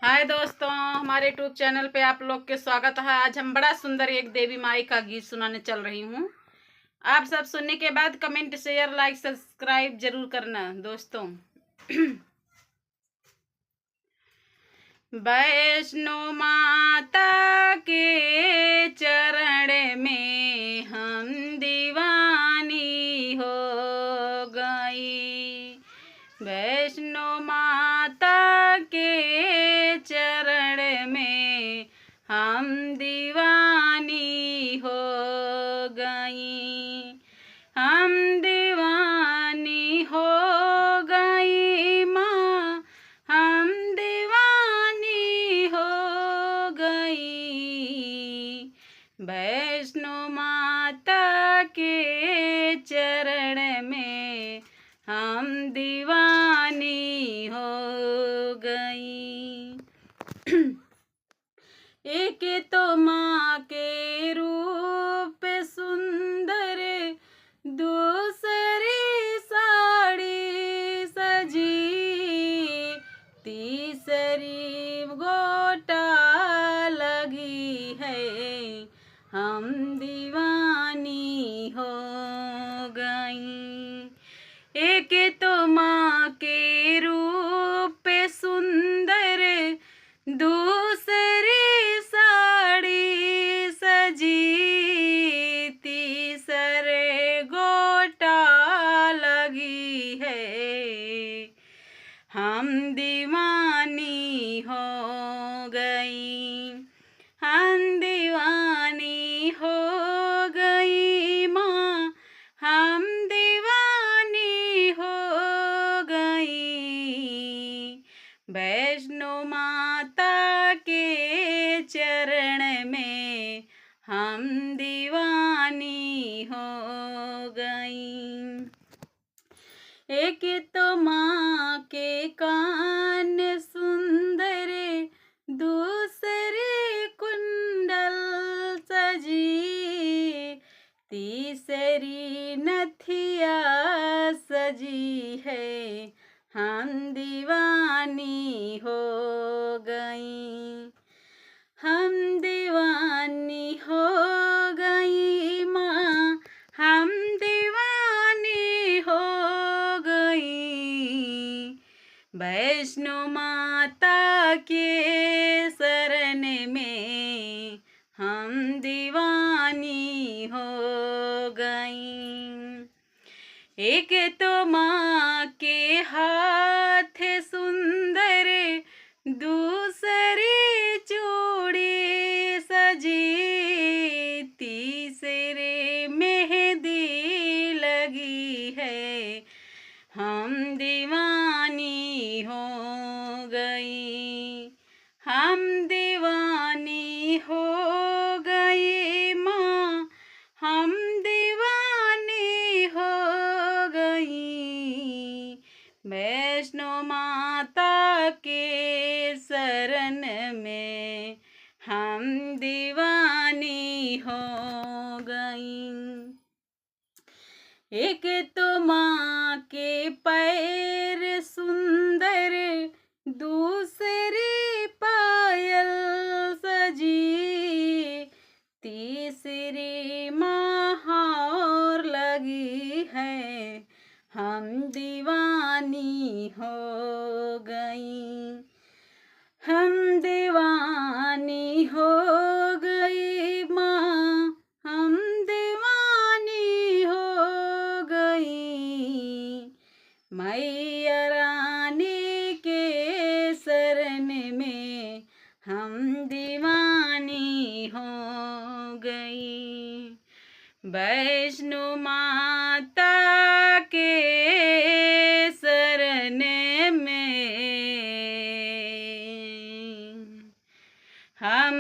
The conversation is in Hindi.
हाय दोस्तों, हमारे यूट्यूब चैनल पे आप लोग के स्वागत है। आज हम बड़ा सुंदर एक देवी माई का गीत सुनाने चल रही हूँ। आप सब सुनने के बाद कमेंट, शेयर, लाइक, सब्सक्राइब जरूर करना दोस्तों। वैष्णो माता के चरण में हम दीवानी हो गई। वैष्णो माता के चरण में हम दीवानी हो गई। हम दीवानी हो गई माँ, हम दीवानी हो गई। वैष्णो माता के चरण में हम दीवानी हो गई। एक तो माँ के रूप सुंदर, दूसरी साड़ी सजी, तीसरी गोटा लगी है, हम दीवानी हो गई। एक तो माँ के रूप सुंदर, दूसरी साड़ी सजी, तीसरे गोटा लगी है, हम दीवानी हो गई। हम दीवानी हो गई माँ, हम दीवानी हो गई। वैष्णो माता के चरण में हम दीवानी हो गई। एक तो माँ के कान सुंदर, दूसरी कुंडल सजी, तीसरी नथिया सजी है, हम दीवानी हो गई। हम दीवानी हो गई माँ, हम दीवानी हो गई। वैष्णो माता के शरण में हम दीवानी हो गई। एक तो माँ के हाथ सुंदर, दूसरी चूड़ी सजी, तीसरे मेहंदी लगी है, हम दीवानी हो गई। हम दीवानी हो गई माँ, हम दीवानी हो गई। वैष्णो माता के शरण में हम दीवानी हो गई। एक तो माँ के पैर सुंदर, दूसरी पायल सजी, तीसरी महावर लगी है, हम दीवानी हो गई। हम दीवानी हो गई माँ, हम दीवानी हो गई। मैया रानी के शरण में हम दीवानी हो गई। वैष्णो माता के शरण में हम